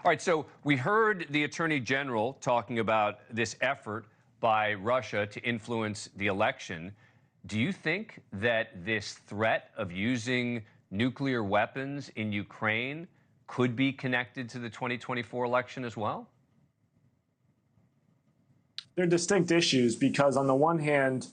All right, so we heard the Attorney General talking about this effort by Russia to influence the election. Do you think that this threat of using nuclear weapons in Ukraine could be connected to the 2024 election as well? They're distinct issues because, on the one hand,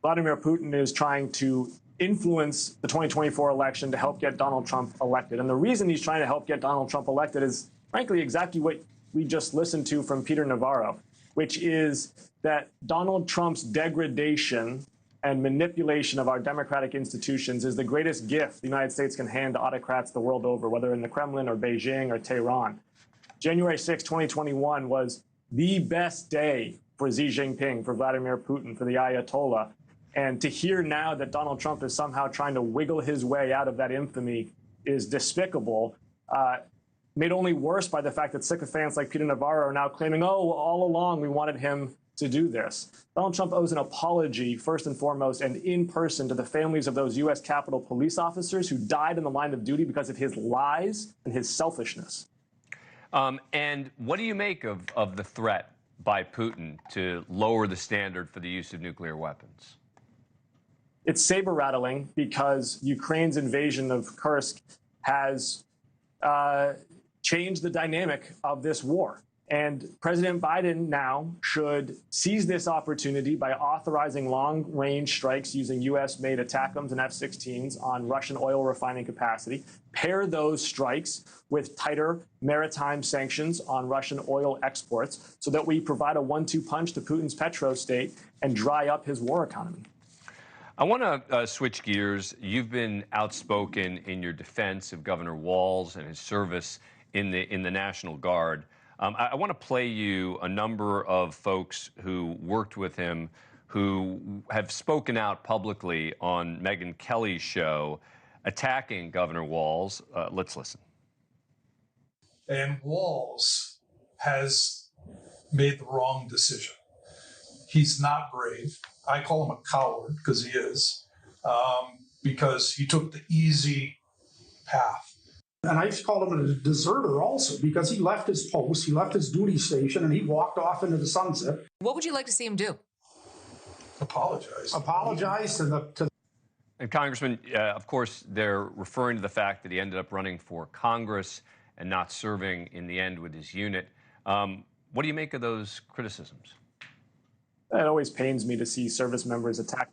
Vladimir Putin is trying to influence the 2024 election to help get Donald Trump elected. And the reason he's trying to help get Donald Trump elected is, frankly, exactly what we just listened to from Peter Navarro, which is that Donald Trump's degradation and manipulation of our democratic institutions is the greatest gift the United States can hand to autocrats the world over, whether in the Kremlin or Beijing or Tehran. January 6, 2021 was the best day for Xi Jinping, for Vladimir Putin, for the Ayatollah. And to hear now that Donald Trump is somehow trying to wiggle his way out of that infamy is despicable, made only worse by the fact that sycophants like Peter Navarro are now claiming, oh, all along we wanted him to do this. Donald Trump owes an apology, first and foremost, and in person, to the families of those U.S. Capitol police officers who died in the line of duty because of his lies and his selfishness. And what do you make of the threat by Putin to lower the standard for the use of nuclear weapons? It's saber-rattling because Ukraine's invasion of Kursk has changed the dynamic of this war. And President Biden now should seize this opportunity by authorizing long-range strikes using U.S.-made ATACMS and F-16s on Russian oil refining capacity, pair those strikes with tighter maritime sanctions on Russian oil exports so that we provide a 1-2 punch to Putin's petrostate and dry up his war economy. I want to switch gears. You've been outspoken in your defense of Governor Walz and his service in the National Guard. I want to play you a number of folks who worked with him who have spoken out publicly on Megyn Kelly's show attacking Governor Walz. Let's listen. And Walz has made the wrong decision. He's not brave. I call him a coward because he is, because he took the easy path. And I called him a deserter also because he left his post, he left his duty station, and he walked off into the sunset. What would you like to see him do? Apologize. Apologize to the... And Congressman, of course, they're referring to the fact that he ended up running for Congress and not serving in the end with his unit. What do you make of those criticisms? It always pains me to see service members attack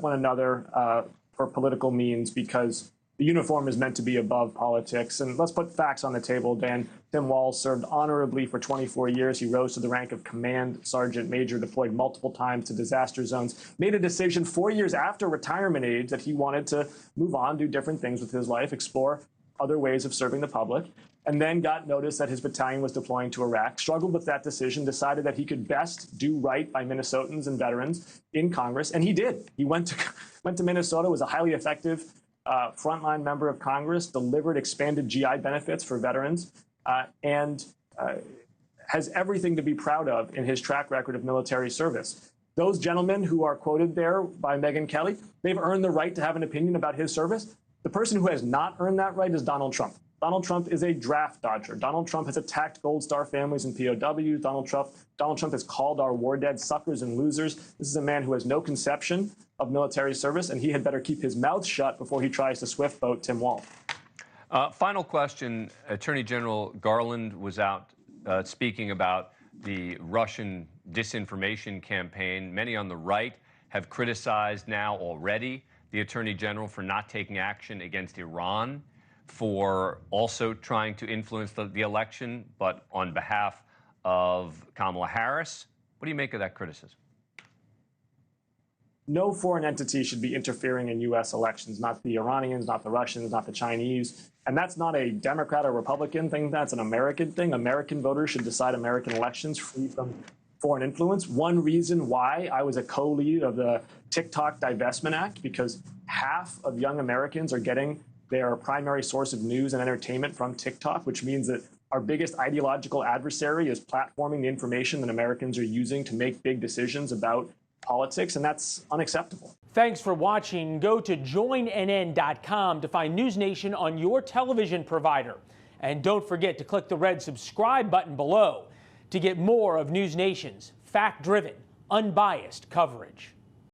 one another for political means, because the uniform is meant to be above politics. And let's put facts on the table, Dan. Tim Walz served honorably for 24 years. He rose to the rank of command sergeant major, deployed multiple times to disaster zones, made a decision 4 years after retirement age that he wanted to move on, do different things with his life, explore other ways of serving the public, and then got notice that his battalion was deploying to Iraq, struggled with that decision, decided that he could best do right by Minnesotans and veterans in Congress, and he did. He went to Minnesota, was a highly effective frontline member of Congress, delivered expanded GI benefits for veterans, and has everything to be proud of in his track record of military service. Those gentlemen who are quoted there by Megyn Kelly, they've earned the right to have an opinion about his service. The person who has not earned that right is Donald Trump. Donald Trump is a draft dodger. Donald Trump has attacked Gold Star families and POWs. Donald Trump has called our war dead suckers and losers. This is a man who has no conception of military service, and he had better keep his mouth shut before he tries to swift boat Tim Walz. Final question. Attorney General Garland was out speaking about the Russian disinformation campaign. Many on the right have criticized now already the Attorney General for not taking action against Iran, for also trying to influence the election, but on behalf of Kamala Harris. What do you make of that criticism? No foreign entity should be interfering in U.S. elections, not the Iranians, not the Russians, not the Chinese. And that's not a Democrat or Republican thing. That's an American thing. American voters should decide American elections free from foreign influence. One reason why I was a co-lead of the TikTok Divestment Act, because half of young Americans are getting their primary source of news and entertainment from TikTok, which means that our biggest ideological adversary is platforming the information that Americans are using to make big decisions about politics, and that's unacceptable. Thanks for watching. Go to joinnn.com to find NewsNation on your television provider. And don't forget to click the red subscribe button below to get more of NewsNation's fact-driven, unbiased coverage.